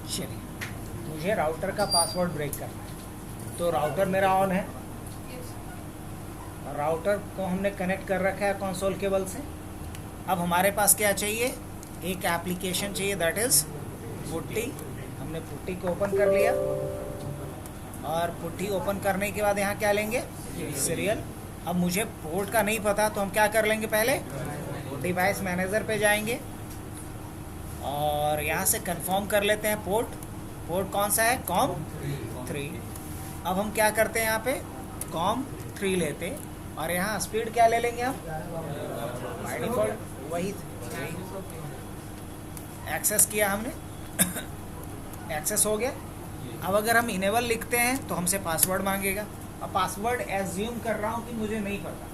चलिए, मुझे राउटर का पासवर्ड ब्रेक करना है। तो राउटर मेरा ऑन है, राउटर को हमने कनेक्ट कर रखा है कंसोल केबल से। अब हमारे पास क्या चाहिए, एक एप्लीकेशन चाहिए, दैट इज़ पुट्टी। हमने पुट्टी को ओपन कर लिया, और पुट्टी ओपन करने के बाद यहाँ क्या लेंगे, सीरियल। अब मुझे पोर्ट का नहीं पता, तो हम क्या कर लेंगे, पहले डिवाइस मैनेजर पे जाएंगे और यहाँ से कंफर्म कर लेते हैं पोर्ट। पोर्ट कौन सा है, कॉम 3। अब हम क्या करते हैं, यहाँ पे कॉम 3 लेते, और यहाँ स्पीड क्या ले लेंगे हम, बाय डिफॉल्ट वही 3। एक्सेस किया हमने, एक्सेस हो गया। अब अगर हम इनेबल लिखते हैं तो हमसे पासवर्ड मांगेगा। अब पासवर्ड एज्यूम कर रहा हूँ कि मुझे नहीं पता,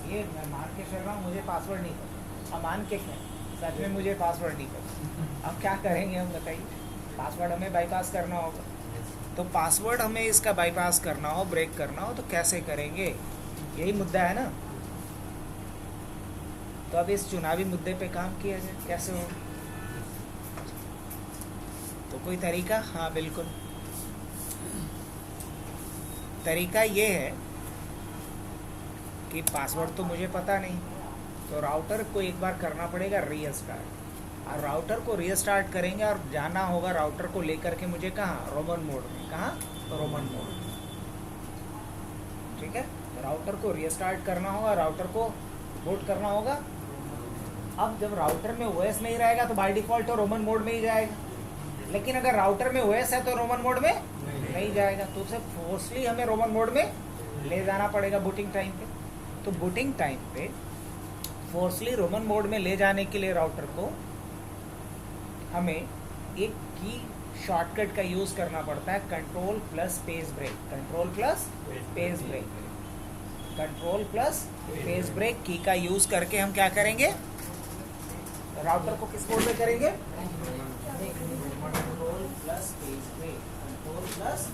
ये मैं मान के चल रहा हूँ मुझे पासवर्ड नहीं पता। अब मान के क्या, सच में मुझे पासवर्ड नहीं पता। अब क्या करेंगे हम, बताइए। पासवर्ड हमें बाईपास करना होगा, तो पासवर्ड हमें इसका बाईपास करना हो, ब्रेक करना हो, तो कैसे करेंगे, यही मुद्दा है ना। तो अब इस चुनावी मुद्दे पे काम किया जाए, कैसे हो। तो कोई तरीका, हाँ बिल्कुल, तरीका ये है कि पासवर्ड तो मुझे पता नहीं, तो राउटर को एक बार करना पड़ेगा रीस्टार्ट। और राउटर को रीस्टार्ट करेंगे और जाना होगा राउटर को लेकर के मुझे कहाँ, रोमन मोड में। कहाँ, रोमन मोड। ठीक है, राउटर को रीस्टार्ट करना होगा, राउटर को बूट करना होगा। अब जब राउटर में ओएस नहीं रहेगा तो बाय डिफॉल्ट तो रोमन मोड में ही जाएगा, लेकिन अगर राउटर में ओएस है तो रोमन मोड में नहीं जाएगा। तो उसे फोर्सली हमें रोमन मोड में ले जाना पड़ेगा बूटिंग टाइम पे। तो बूटिंग टाइम पे फोर्सली रोमन मोड में ले जाने के लिए राउटर को हमें एक की शॉर्टकट का यूज़ करना पड़ता है, control plus space break. Control plus space break, control plus space break की का यूज़ करके हम क्या करेंगे, राउटर को किस मोड में करेंगे, control plus space break, control plus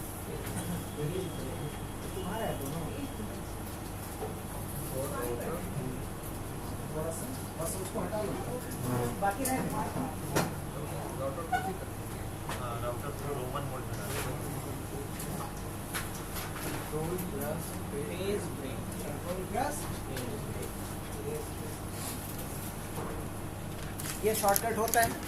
तुम्हारा है दोनों, बस उसको हटा लो, बाकी रहे राउटर को रोमन मोड में control plus space break, control plus ये शॉर्टकट होता है।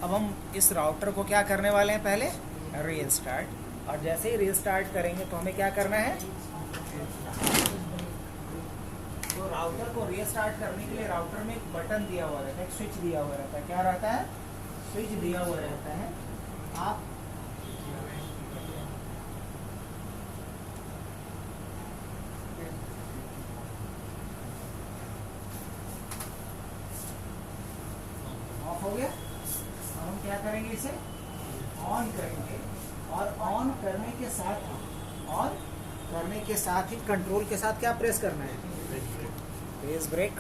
अब हम इस राउटर को क्या करने वाले हैं, पहले रीस्टार्ट। और जैसे ही रीस्टार्ट करेंगे तो हमें क्या करना है, तो राउटर को रीस्टार्ट करने के लिए राउटर में एक बटन दिया हुआ रहता है, एक स्विच दिया हुआ रहता है। क्या रहता है, स्विच दिया हुआ रहता है। आप ऑफ हो गया। अब हम क्या करेंगे, इसे ऑन करेंगे, और ऑन करने के साथ ही कंट्रोल के साथ क्या प्रेस करना है, स्पेस ब्रेक।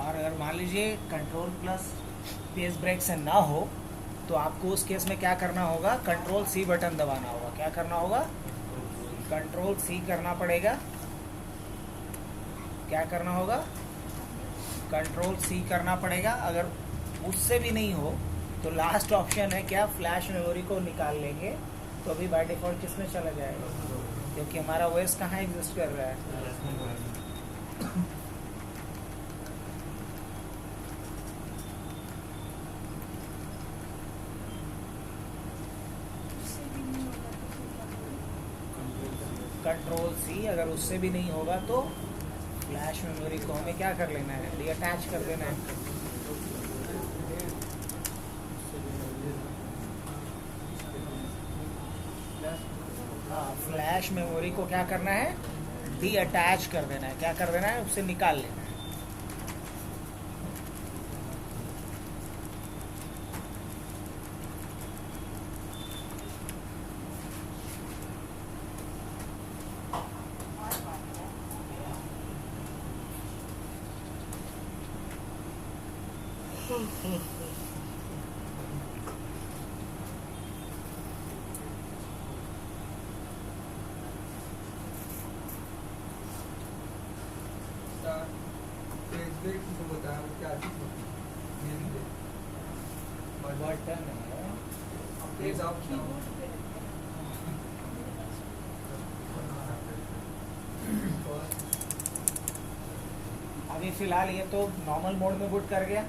और अगर मान लीजिए कंट्रोल प्लस स्पेस ब्रेक से ना हो, तो आपको उस केस में क्या करना होगा, कंट्रोल सी बटन दबाना होगा। क्या करना होगा, कंट्रोल सी करना पड़ेगा। क्या करना होगा, कंट्रोल सी करना पड़ेगा। अगर उससे भी नहीं हो तो लास्ट ऑप्शन है क्या, फ्लैश मेमोरी को निकाल लेंगे, तो अभी बाय डिफॉल्ट किस में चला जाएगा, क्योंकि हमारा ओएस कहाँ एग्जिस्ट कर रहा है, Ctrl+C, अगर उससे भी नहीं होगा तो फ्लैश मेमोरी को हमें क्या कर लेना है, डीअटैच कर देना है। हाँ, फ्लैश मेमोरी को क्या करना है, डीअटैच कर देना है। क्या कर देना है, उससे निकाल लेना है। बटन है, अभी फिलहाल ये तो नॉर्मल मोड में बूट कर गया।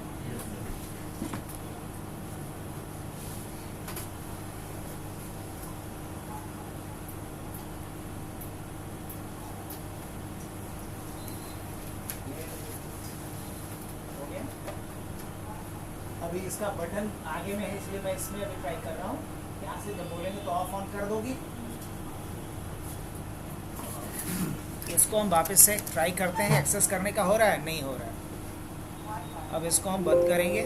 हो गया। अभी इसका बटन आगे में है, इसलिए मैं इसमें अभी ट्राई कर रहा हूँ। यहाँ से जब बोलेंगे तो ऑफ ऑन कर दोगी। इसको हम वापस से ट्राई करते हैं, एक्सेस करने का हो रहा है, नहीं हो रहा है। अब इसको हम बंद करेंगे,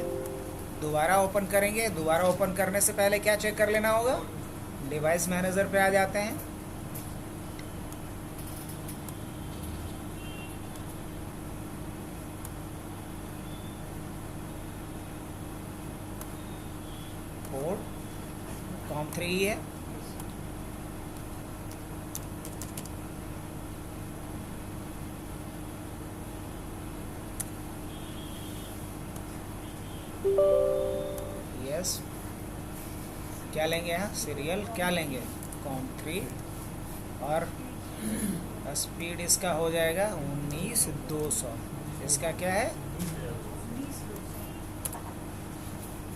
दोबारा ओपन करेंगे। दोबारा ओपन करने से पहले क्या चेक कर लेना होगा, डिवाइस मैनेजर पे आ जाते हैं। पोर्ट COM3 है, यस। क्या लेंगे यहाँ, सीरियल क्या लेंगे, COM3, और स्पीड इसका हो जाएगा 19200। इसका क्या है,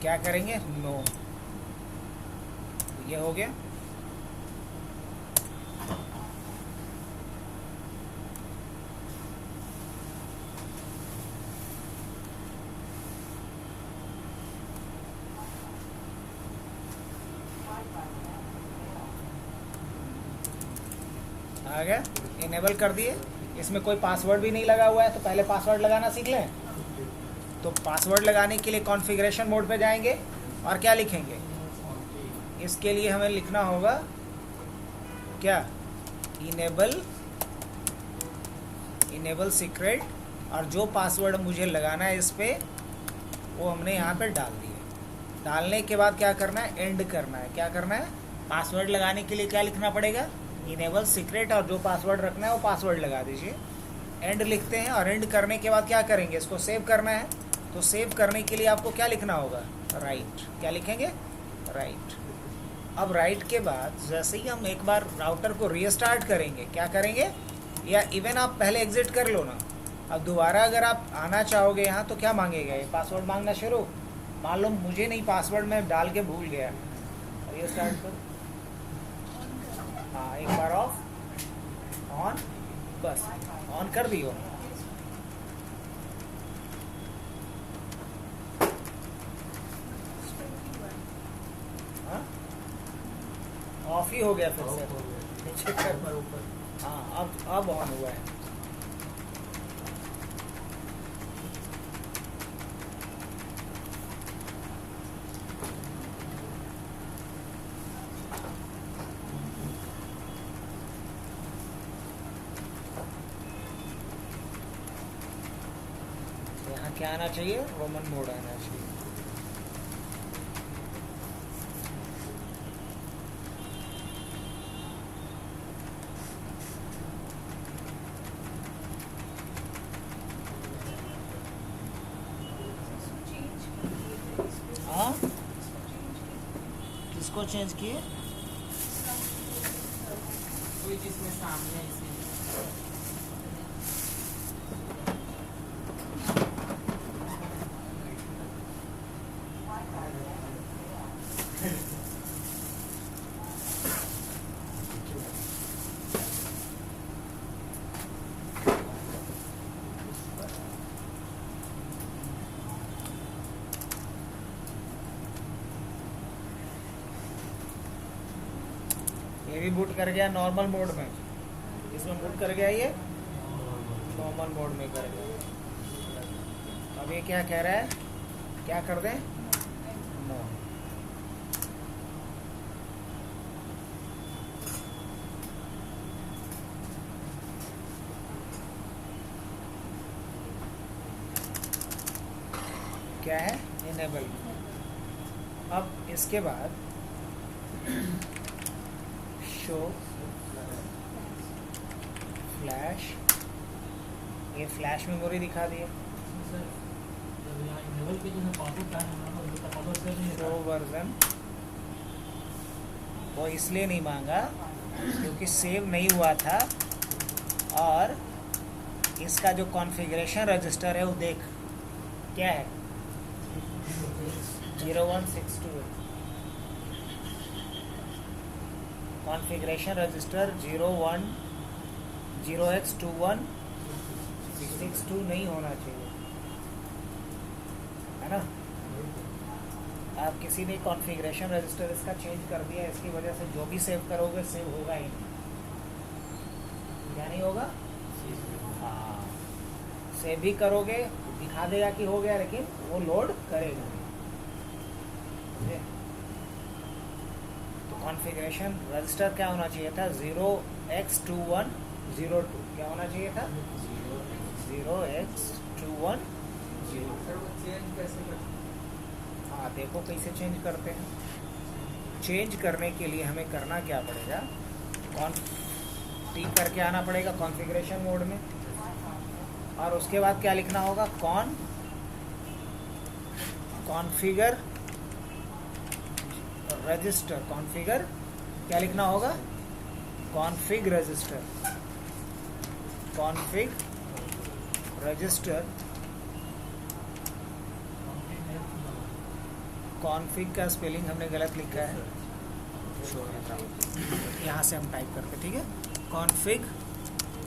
क्या करेंगे, नो। ये हो गया। आ गया, इनेबल कर दिए। इसमें कोई पासवर्ड भी नहीं लगा हुआ है, तो पहले पासवर्ड लगाना सीख लें। तो पासवर्ड लगाने के लिए कॉन्फ़िगरेशन मोड पे जाएंगे और क्या लिखेंगे, इसके लिए हमें लिखना होगा क्या, इनेबल सीक्रेट, और जो पासवर्ड मुझे लगाना है इस पे वो हमने यहाँ पे डाल दिया। डालने के बाद क्या करना है, एंड करना है। क्या करना है, पासवर्ड लगाने के लिए क्या लिखना पड़ेगा, इनेबल सीक्रेट, और जो पासवर्ड रखना है वो पासवर्ड लगा दीजिए। एंड लिखते हैं, और एंड करने के बाद क्या करेंगे, इसको सेव करना है। तो सेव करने के लिए आपको क्या लिखना होगा, राइट। क्या लिखेंगे, राइट। अब राइट के बाद जैसे ही हम एक बार राउटर को रीस्टार्ट करेंगे, क्या करेंगे, या इवन आप पहले एग्जिट कर लो ना, अब दोबारा अगर आप आना चाहोगे यहाँ तो क्या मांगेगा, ये पासवर्ड मांगना शुरू। मान लो मुझे नहीं, पासवर्ड मैं डाल के भूल गया, रीस्टार्ट कर, हाँ एक बार ऑफ ऑन, बस ऑन कर दियो। ऑफ ही हो गया फिर से, चेक कर ऊपर। हाँ अब ऑन हुआ है। यहाँ क्या आना चाहिए, रोमन मोड आना चाहिए। हाँ, किसको चेंज किए, कोई जिसमें सामने इसे भी बूट कर गया नॉर्मल मोड में, इसमें बूट कर गया ये नॉर्मल मोड में कर गया। अब ये क्या कह रहा है, क्या कर दें, नो। क्या है, इनेबल। अब इसके बाद शो फ्लैश, ये फ्लैश मेमोरी दिखा दिए। शो वर्जन वो इसलिए नहीं मांगा क्योंकि सेव नहीं हुआ था, और इसका जो कॉन्फ़िगरेशन रजिस्टर है वो देख क्या है 0162 कॉन्फ़िगरेशन रजिस्टर 010x2162 नहीं होना चाहिए, है ना। आप किसी ने कॉन्फ़िगरेशन रजिस्टर इसका चेंज कर दिया, इसकी वजह से जो भी सेव करोगे सेव होगा ही नहीं, क्या नहीं होगा। हाँ, सेव भी करोगे दिखा देगा कि हो गया, लेकिन वो लोड करेगा नहीं। तो कॉन्फ़िगरेशन रजिस्टर क्या होना चाहिए था, 0x2102, क्या होना चाहिए था 0x2102। हाँ देखो कैसे चेंज करते हैं। चेंज करने के लिए हमें करना क्या पड़ेगा, टी करके आना पड़ेगा कॉन्फ़िगरेशन मोड में, और उसके बाद क्या लिखना होगा, कॉन्फ़िगर रजिस्टर। कॉन्फ़िगर क्या लिखना होगा, config register, config register. Config का स्पेलिंग हमने गलत लिखा है, यहाँ से हम टाइप करते, ठीक है, कॉन्फ़िग,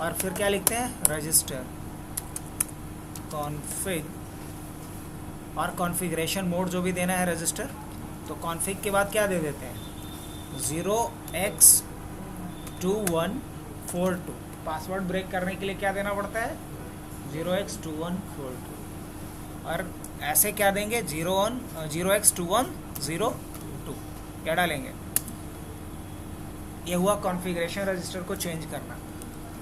और फिर क्या लिखते हैं, रजिस्टर, कॉन्फ़िग, और कॉन्फ़िगरेशन मोड जो भी देना है रजिस्टर। तो कॉन्फ़िग के बाद क्या दे देते हैं, 0x2142। पासवर्ड ब्रेक करने के लिए क्या देना पड़ता है, 0x2142, और ऐसे क्या देंगे, 0x2102, क्या डालेंगे। ये हुआ कॉन्फ़िगरेशन रजिस्टर को चेंज करना।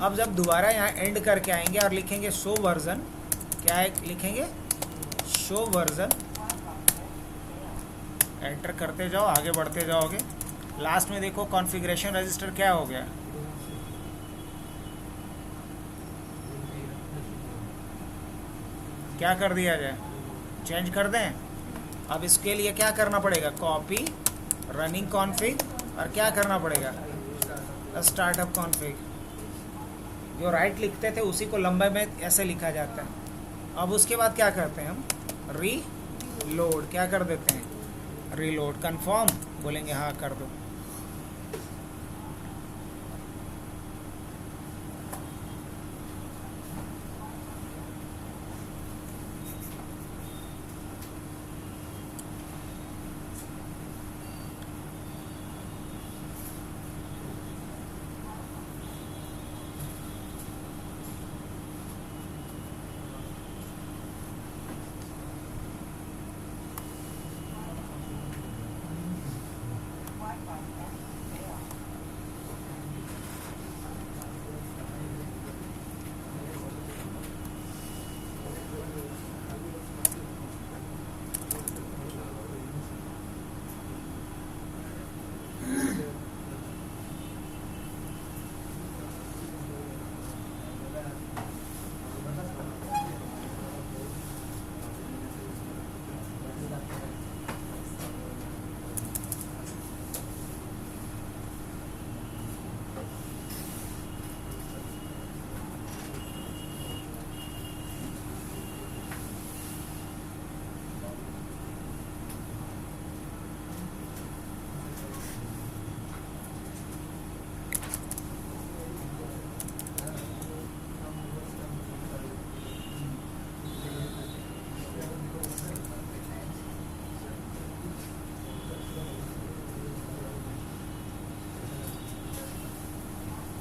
अब जब दोबारा यहाँ एंड करके आएंगे और लिखेंगे शो वर्जन, क्या है लिखेंगे, शो वर्जन, एंटर करते जाओ, आगे बढ़ते जाओगे, लास्ट में देखो कॉन्फ़िगरेशन रजिस्टर क्या हो गया, क्या कर दिया जाए, चेंज कर दें। अब इसके लिए क्या करना पड़ेगा, कॉपी रनिंग कॉन्फ़िग, और क्या करना पड़ेगा, स्टार्टअप कॉन्फ़िग। जो राइट लिखते थे उसी को लंबे में ऐसे लिखा जाता है। अब उसके बाद क्या करते हैं हम, रीलोड, क्या कर देते हैं, रीलोड। कंफर्म बोलेंगे, हाँ कर दो।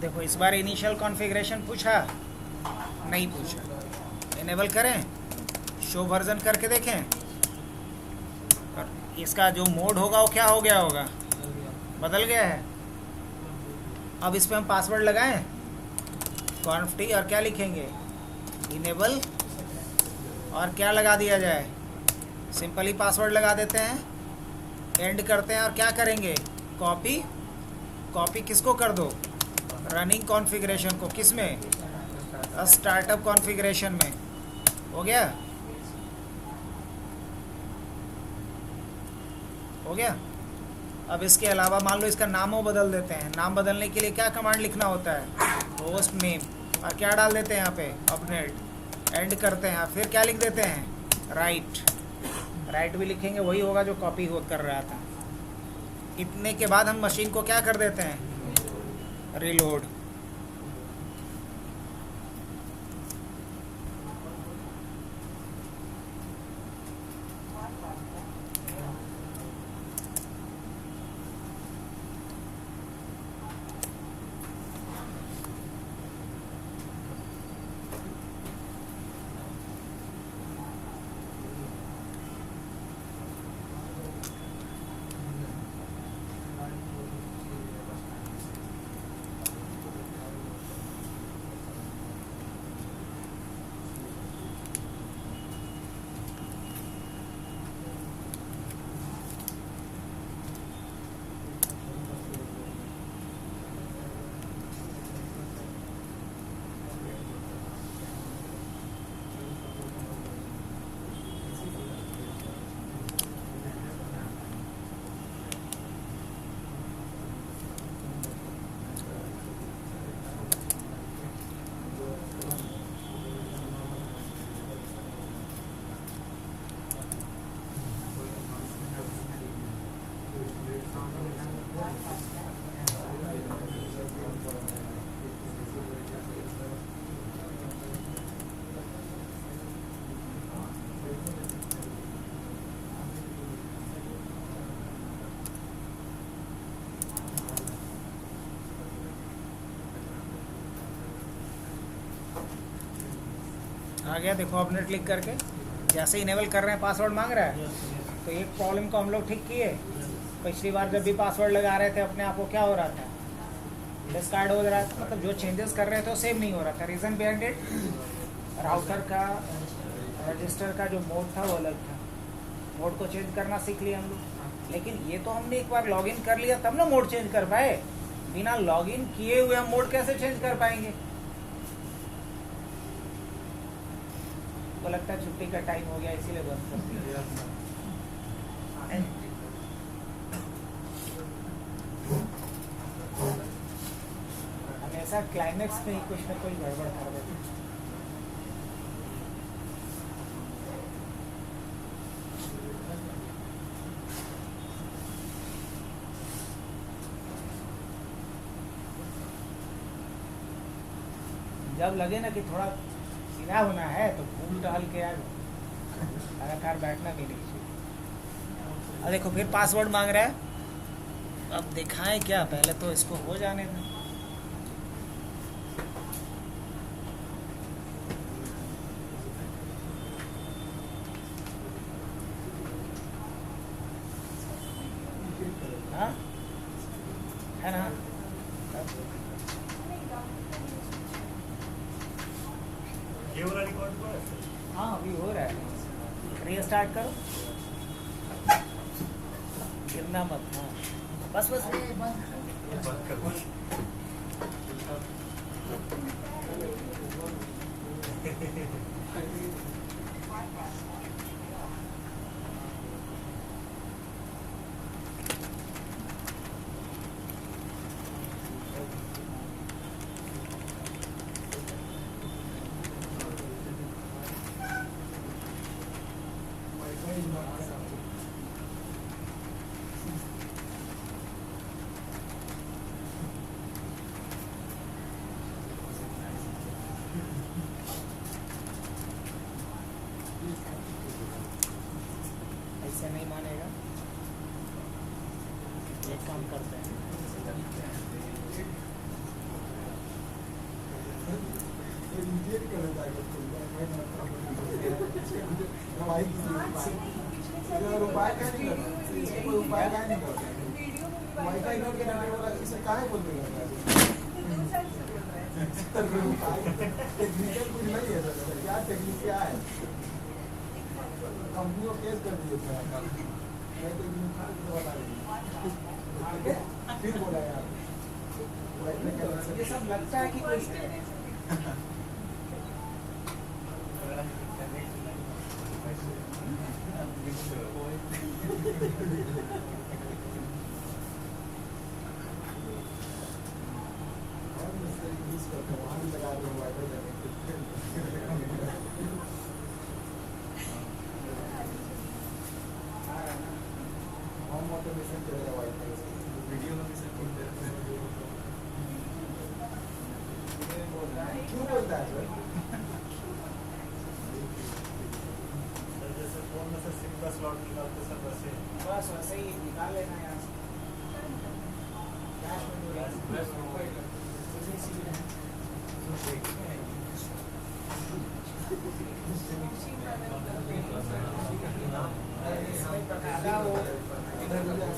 देखो इस बार इनिशियल कॉन्फ़िगरेशन पूछा नहीं पूछा, इनेबल करें, शो वर्जन करके देखें, और इसका जो मोड होगा वो क्या हो गया होगा, बदल गया है। अब इस पर हम पासवर्ड लगाएं कॉन्फ और क्या लिखेंगे, इनेबल, और क्या लगा दिया जाए, सिंपली पासवर्ड लगा देते हैं, एंड करते हैं और क्या करेंगे, कॉपी किसको कर दो, रनिंग कॉन्फ़िगरेशन को, किस में, स्टार्टअप कॉन्फ़िगरेशन में, हो गया, हो गया। अब इसके अलावा मान लो इसका नाम वो बदल देते हैं, नाम बदलने के लिए क्या कमांड लिखना होता है, होस्ट नेम, और क्या डाल देते हैं यहाँ पे, अपडेट, एंड करते हैं, फिर क्या लिख देते हैं, राइट भी लिखेंगे, वही होगा जो कॉपी हो कर रहा था। इतने के बाद हम मशीन को क्या कर देते हैं, रीलोड। आ गया, देखो आपने क्लिक करके जैसे इनेबल कर रहे हैं पासवर्ड मांग रहा है। तो एक प्रॉब्लम को हम लोग ठीक किए, पिछली बार जब भी पासवर्ड लगा रहे थे अपने आप को क्या हो रहा था, डिस्कार्ड हो रहा था, मतलब जो चेंजेस कर रहे थे वो सेव नहीं हो रहा था। रीज़न बिहाइंड इट, राउटर का रजिस्टर का जो मोड था वो अलग था, मोड को चेंज करना सीख लिया हम लोग। लेकिन ये तो हमने एक बार लॉगिन कर लिया तब ना मोड चेंज कर पाए, बिना लॉगिन किए हुए हम मोड कैसे चेंज कर पाएंगे। तो लगता है छुट्टी का टाइम हो गया इसीलिए बंद कर दिया। हमेशा क्लाइमेक्स में ही कुछ ना कुछ गड़बड़ कर देते हैं। जब लगे ना कि थोड़ा सीधा होना है तो भूल डाल के यार लगातार बैठना भी नहीं चाहिए। अब देखो फिर पासवर्ड मांग रहा है, अब दिखाएं क्या, पहले तो इसको हो जाने दें। हाँ है ना, ये वाला रिकॉर्ड हुआ है? हाँ अभी हो रहा है, रीस्टार्ट करो, गिरना मत। हाँ बस बंद कर दो। ऐसे नहीं मानेगा, एक काम करते हैं, ये नहीं करना चाहिए हमारी उपाय क्या नहीं करना कोई उपाय क्या नहीं करना वाईफाई नोट के नाम वाला इसे काहे बोल रहे हैं टेक्निकल कुछ नहीं है सर क्या टेक्निक क्या है कंपनी को केस कर दिए मैं तो बता रही फिर बोला यार ये सब लगता है कि कोई वीडियो में भी सब बोलते रहते हैं क्यों बोलता है सर जैसे फोन में से सिम का स्लॉट निकालते सर वैसे बस वैसे ही निकाल लेना यहाँ से कैश वो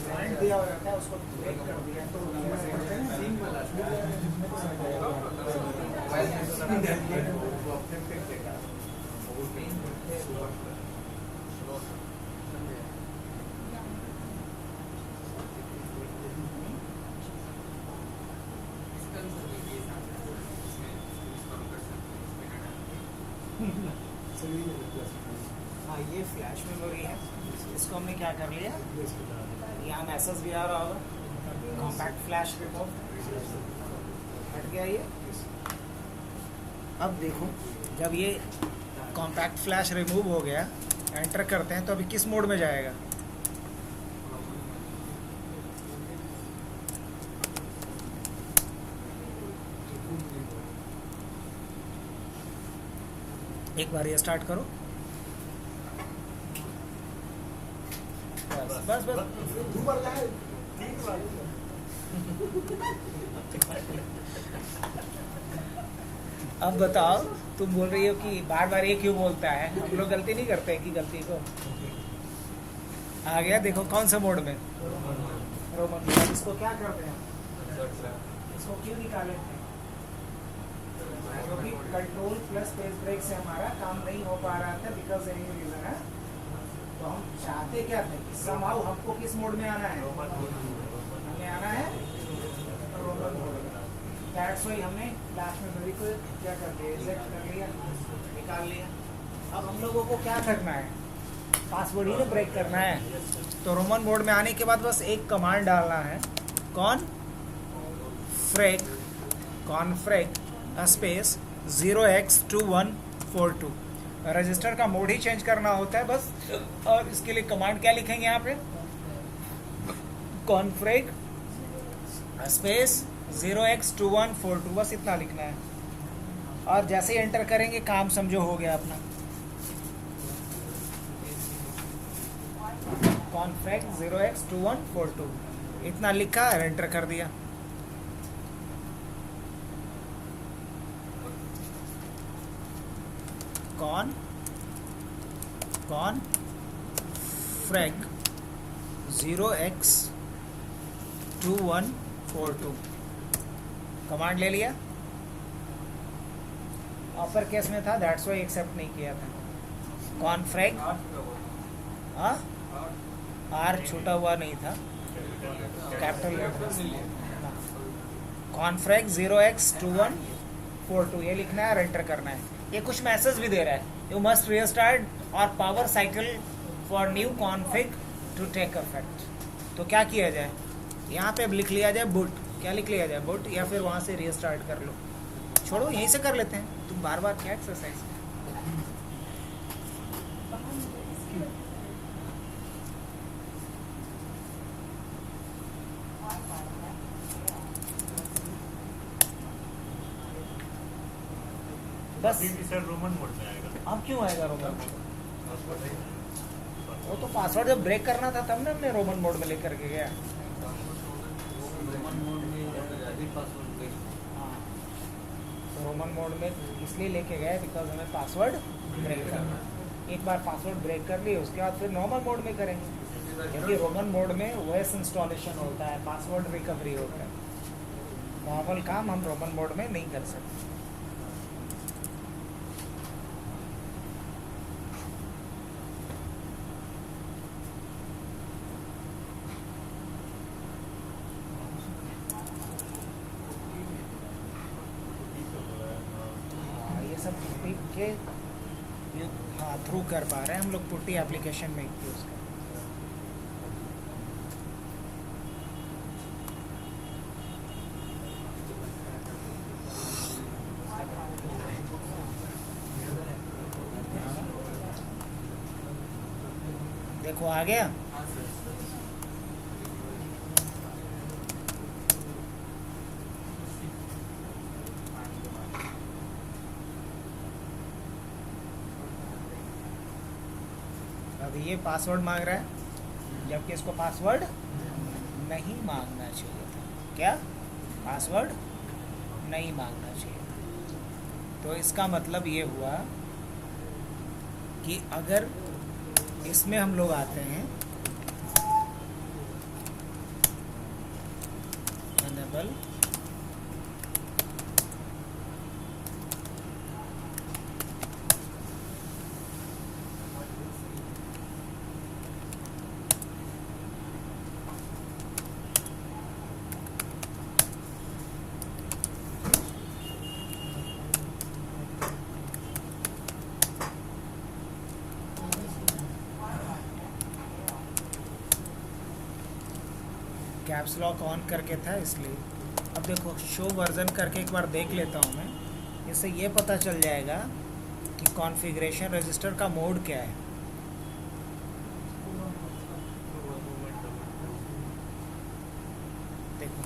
करंट दिया हुआ रहता है उसको ब्रेक कर दिया तो हाँ ये फ्लैश मेमोरी है इसको हमने क्या कर लिया यहाँ मैसेज भी आ रहा होगा कॉम्पैक्ट फ्लैश रिमूव हट गया ये अब देखो जब ये कॉम्पैक्ट फ्लैश रिमूव हो गया एंटर करते हैं तो अभी किस मोड में जाएगा एक बार ये स्टार्ट करो बस बस अब बताओ तुम बोल रही हो कि बार बार ये क्यों बोलता है हम लोग गलती नहीं करते हैं कि गलती को आ गया देखो कौन सा मोड में रोमन मोड इसको क्या करते हैं इसको क्यों निकाले क्योंकि कंट्रोल प्लस स्पेस ब्रेक से हमारा काम नहीं हो पा रहा था बिकॉज एनी रीजन है तो हम चाहते क्या थे समाउ हमको किस मोड में आना है हमें आना है रोमन मोड में दैट्स व्हाई हमने फ्लैश मेमोरी को क्या कर दिया रिजेक्ट कर लिया निकाल लिया अब हम लोगों को क्या करना है पासवर्ड ही ब्रेक करना है तो रोमन मोड में आने के बाद बस एक कमांड डालना है कॉन्फ्रेक स्पेस 0x2142 रजिस्टर का मोड ही चेंज करना होता है बस और इसके लिए कमांड क्या लिखेंगे यहाँ पे कॉन्फ्रेक स्पेस 0x2142 बस इतना लिखना है और जैसे ही एंटर करेंगे काम समझो हो गया अपना कॉन्फ्रेक 0x2142 इतना लिखा और एंटर कर दिया कॉन्फ्रेक 0x2142 कमांड ले लिया अपर केस में था दैट्स व्हाई एक्सेप्ट नहीं किया था कॉन्फ्रेक आर छूटा हुआ नहीं था कैपिटल कॉन्फ्रेक 0x2142 ये लिखना है और एंटर करना है ये कुछ मैसेज भी दे रहा है यू मस्ट रीस्टार्ट और power cycle for new config to take effect तो क्या किया जाए यहाँ पे लिख लिया जाए बूट क्या लिख लिया जाए बूट या फिर वहाँ से रीस्टार्ट कर लो छोड़ो यहीं से कर लेते हैं तुम बार बार क्या एक्सरसाइज बस सर रोमन मोड में आएगा अब क्यों आएगा रोमन पासवर्ड है वो तो पासवर्ड जब ब्रेक करना था तब ना हमने रोमन मोड में लेकर के गया हाँ तो रोमन मोड में इसलिए लेके गए बिकॉज हमें पासवर्ड ब्रेक करना है। एक बार पासवर्ड ब्रेक कर लिए उसके बाद फिर नॉर्मल मोड में करेंगे, क्योंकि रोमन मोड में ओएस इंस्टॉलेशन होता है, पासवर्ड रिकवरी होता है। नॉर्मल काम हम रोमन मोड में नहीं कर सकते। ये सब पुट्टी के हाँ थ्रू कर पा रहे हैं हम लोग, पुट्टी एप्लीकेशन में यूज़ कर। देखो आ गया। अब ये पासवर्ड मांग रहा है, जबकि इसको पासवर्ड नहीं मांगना चाहिए था। क्या पासवर्ड नहीं मांगना चाहिए था। तो इसका मतलब ये हुआ कि अगर इसमें हम लोग आते हैं एनेबल कैप्स लॉक ऑन करके था इसलिए। अब देखो शो वर्जन करके एक बार देख लेता हूँ मैं, इससे ये पता चल जाएगा कि कॉन्फ़िगरेशन रजिस्टर का मोड क्या है। देखो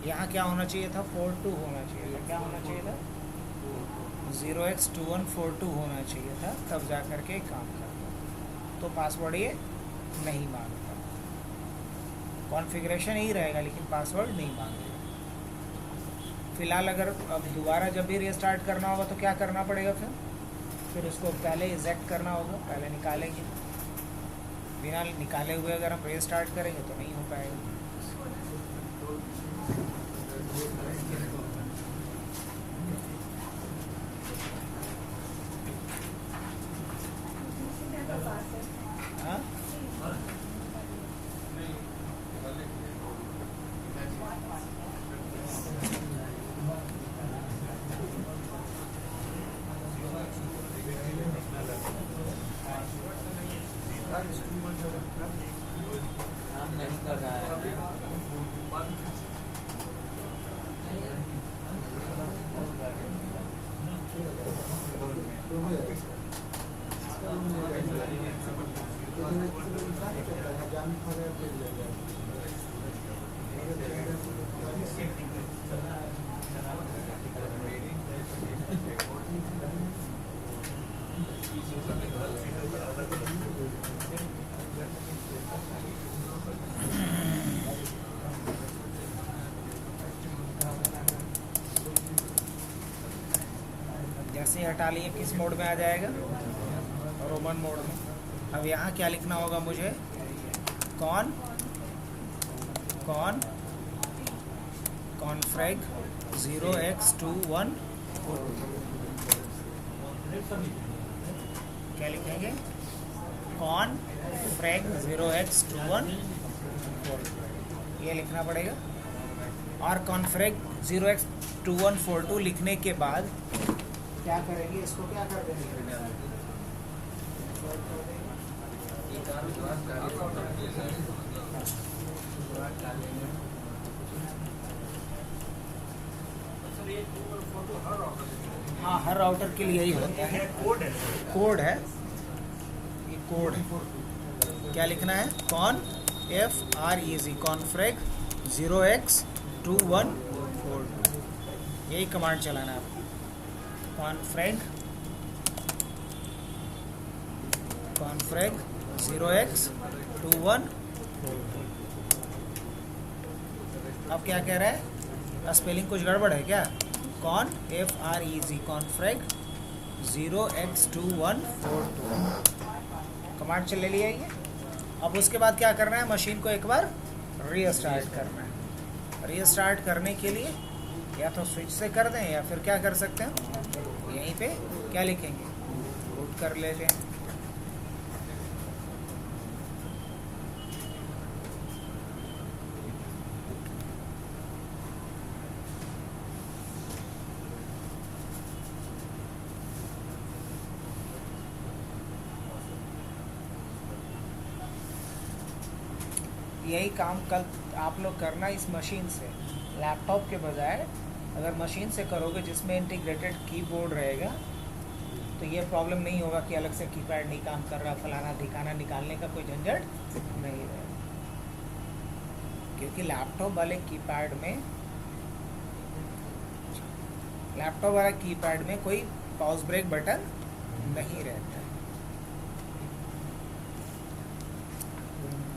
यहाँ क्या होना चाहिए था, 42 होना चाहिए था। क्या होना चाहिए था, 0x2142 होना चाहिए था, तब जा कर के काम करता। तो पासवर्ड ये नहीं मांगता, कॉन्फ़िगरेशन ही रहेगा लेकिन पासवर्ड नहीं मांगेगा। फ़िलहाल अगर अब दोबारा जब भी रीस्टार्ट करना होगा तो क्या करना पड़ेगा, फिर उसको पहले इजेक्ट करना होगा, पहले निकालेंगे। बिना निकाले हुए अगर हम रीस्टार्ट करेंगे तो नहीं हो पाएगा। हाँ काम नहीं कर रहा है। जैसे ही हटा लिए किस मोड में आ जाएगा, रोमन मोड में। अब यहाँ क्या लिखना होगा मुझे, कॉन्फ्रेग 0x21 क्या लिखेंगे, कॉन्फ्रेग 0x21 ये लिखना पड़ेगा। और कॉन्फ्रेग 0x2142 लिखने के बाद क्या करेंगे, इसको क्या कर देंगे, हाँ हर राउटर के लिए यही होता है। कोड है ये, कोड है। क्या लिखना है, कॉन्फ्रेग 0x2142 यही कमांड चलाना है आपको। कॉन्फ्रेग 0x2142। अब क्या कह रहा है, स्पेलिंग कुछ गड़बड़ है क्या, कॉन FREG कॉन्फ्रेग 0x2142 कमांड चले लिया ये। अब उसके बाद क्या करना है, मशीन को एक बार रीस्टार्ट करना है। रीस्टार्ट करने के लिए या तो स्विच से कर दें या फिर क्या कर सकते हैं, यहीं पे क्या लिखेंगे, बूट कर लेते हैं। यही काम कल आप लोग करना इस मशीन से, लैपटॉप के बजाय अगर मशीन से करोगे जिसमें इंटीग्रेटेड कीबोर्ड रहेगा तो ये प्रॉब्लम नहीं होगा कि अलग से कीपैड नहीं काम कर रहा, फलाना ठिकाना निकालने का कोई झंझट नहीं रहेगा। क्योंकि लैपटॉप वाले कीपैड में कोई पॉज ब्रेक बटन नहीं रहता है,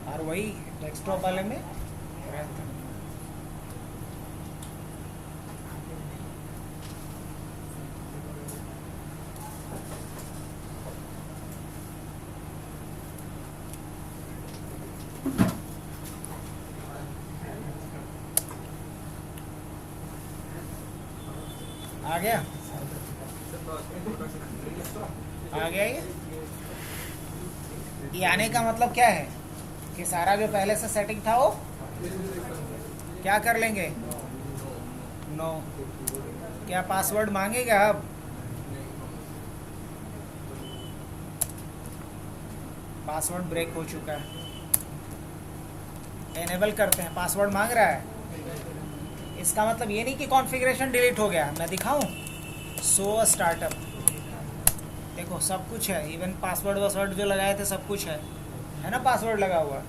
और वही डेस्कटॉप वाले में रहता है। आ गया ये आने का मतलब क्या है कि सारा जो पहले से सेटिंग था वो क्या कर लेंगे, नो। क्या पासवर्ड मांगेगा अब, पासवर्ड ब्रेक हो चुका है, एनेबल करते हैं, पासवर्ड मांग रहा है। इसका मतलब ये नहीं कि कॉन्फ़िगरेशन डिलीट हो गया। मैं दिखाऊं, सो स्टार्टअप, देखो सब कुछ है, इवन पासवर्ड जो लगाए थे सब कुछ है ना, पासवर्ड लगा हुआ,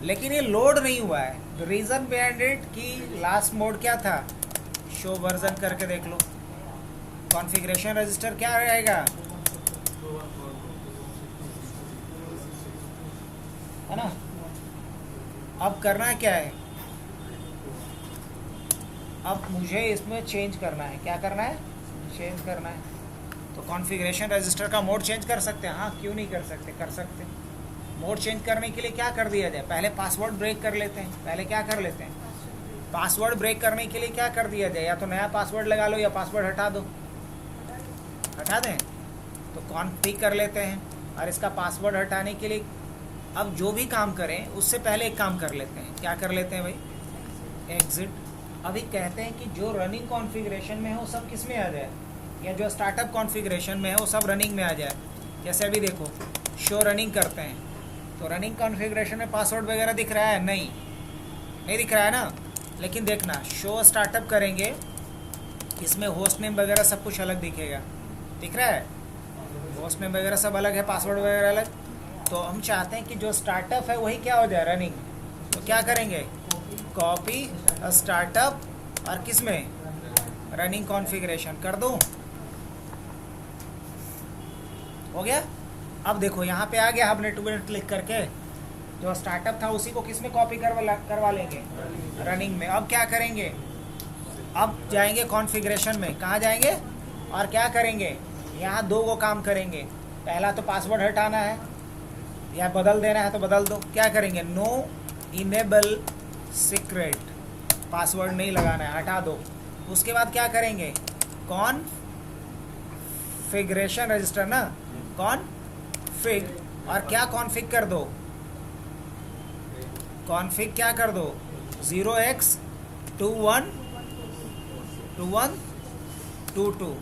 लेकिन ये लोड नहीं हुआ है। द रीज़न बिहाइंड इट कि लास्ट मोड क्या था, शो वर्जन करके देख लो, कॉन्फ़िगरेशन रजिस्टर क्या रहेगा, है ना। अब करना क्या है, अब मुझे इसमें चेंज करना है, क्या करना है, चेंज करना है। तो कॉन्फ़िगरेशन रजिस्टर का मोड चेंज कर सकते हैं, हाँ क्यों नहीं कर सकते, कर सकते हैं। मोड चेंज करने के लिए क्या कर दिया जाए, पहले पासवर्ड ब्रेक कर लेते हैं, पहले क्या कर लेते हैं, पासवर्ड ब्रेक करने के लिए क्या कर दिया जाए, या तो नया पासवर्ड लगा लो या पासवर्ड हटा दो, हटा दें। तो कॉन्फ़िग कर लेते हैं, और इसका पासवर्ड हटाने के लिए अब जो भी काम करें उससे पहले एक काम कर लेते हैं, क्या कर लेते हैं भाई, एग्जिट। अभी कहते हैं कि जो रनिंग कॉन्फ़िगरेशन में है वो सब किस में आ जाए, या जो स्टार्टअप कॉन्फ़िगरेशन में है वो सब रनिंग में आ जाए। जैसे अभी देखो, शो रनिंग करते हैं, तो रनिंग कॉन्फ़िगरेशन में पासवर्ड वगैरह दिख रहा है, नहीं दिख रहा है ना। लेकिन देखना, शो स्टार्टअप करेंगे, इसमें होस्ट नेम वगैरह सब कुछ अलग दिखेगा, दिख रहा है, होस्ट नेम वगैरह सब अलग है, पासवर्ड वगैरह अलग। तो हम चाहते हैं कि जो स्टार्टअप है वही क्या हो जाए, रनिंग। तो क्या करेंगे, कॉपी स्टार्टअप, और किस में, रनिंग कॉन्फ़िगरेशन कर दूं, हो गया। अब देखो यहाँ पे आ गया, हमने 2 मिनट क्लिक करके जो स्टार्टअप था उसी को किस में कॉपी करवा लेंगे, रनिंग में। अब क्या करेंगे, अब जाएंगे कॉन्फ़िगरेशन में, कहाँ जाएंगे और क्या करेंगे, यहाँ 2 को काम करेंगे। पहला तो पासवर्ड हटाना है या बदल देना है तो बदल दो। क्या करेंगे, नो इनेबल सीक्रेट, पासवर्ड नहीं लगाना है, हटा दो। उसके बाद क्या करेंगे, कॉन्फ़िगरेशन रजिस्टर ना, कॉन्फ़िग, और क्या कॉन्फ़िग कर दो, कॉन्फ़िग क्या कर दो, 0x2122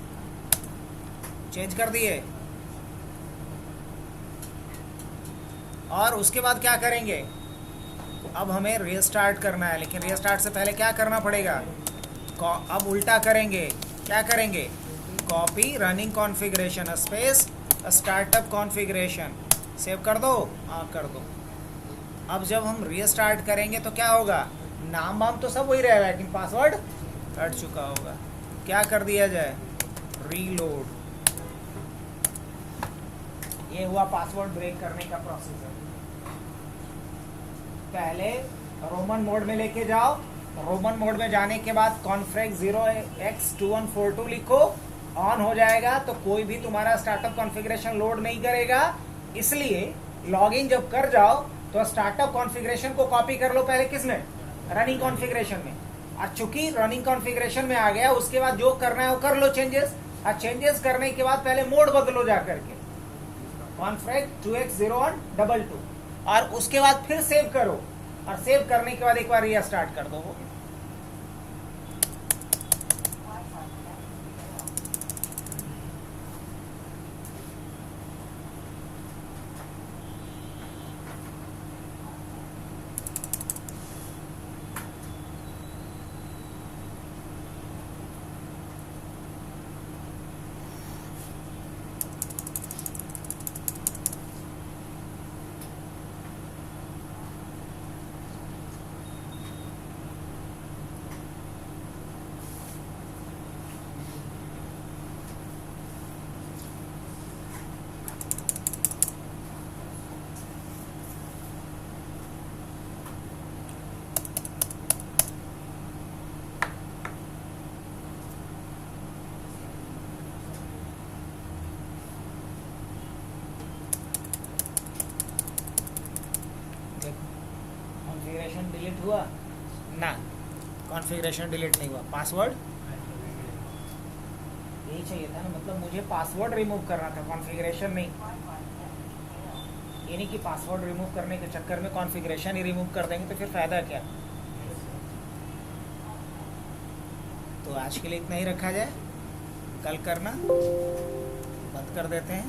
चेंज कर दिए। और उसके बाद क्या करेंगे, अब हमें रीस्टार्ट करना है, लेकिन रीस्टार्ट से पहले क्या करना पड़ेगा, अब उल्टा करेंगे, क्या करेंगे, copy running configuration space startup configuration, save कर दो, हाँ कर दो। अब जब हम रीस्टार्ट करेंगे तो क्या होगा, नाम वाम तो सब वही रहेगा, लेकिन पासवर्ड हट चुका होगा। क्या कर दिया जाए, रीलोड। ये हुआ पासवर्ड ब्रेक करने का प्रोसीजर। पहले रोमन मोड में लेके जाओ, रोमन मोड में जाने के बाद कॉन्फ्रेग 0x2142 लिखो, ऑन हो जाएगा तो कोई भी तुम्हारा स्टार्टअप कॉन्फ़िगरेशन लोड नहीं करेगा। इसलिए लॉगिन जब कर जाओ तो स्टार्टअप कॉन्फ़िगरेशन को कॉपी कर लो पहले किसमें, रनिंग कॉन्फ़िगरेशन में। और चूंकि रनिंग कॉन्फ़िगरेशन में आ गया, उसके बाद जो करना है वो कर लो चेंजेस, और चेंजेस करने के बाद पहले मोड बदलो जा करके कॉन्फ्रेग 2x0122, और उसके बाद फिर सेव करो, और सेव करने के बाद एक बार रीस्टार्ट कर दो। कॉन्फ़िगरेशन डिलीट हुआ ना, कॉन्फ़िगरेशन डिलीट नहीं हुआ। पासवर्ड यही चाहिए था ना, मतलब मुझे पासवर्ड रिमूव करना था, कॉन्फ़िगरेशन नहीं। ये नहीं कि पासवर्ड रिमूव करने के चक्कर में कॉन्फ़िगरेशन ही रिमूव कर देंगे तो फिर फ़ायदा क्या। तो आज के लिए इतना ही रखा जाए, कल करना, बंद कर देते हैं।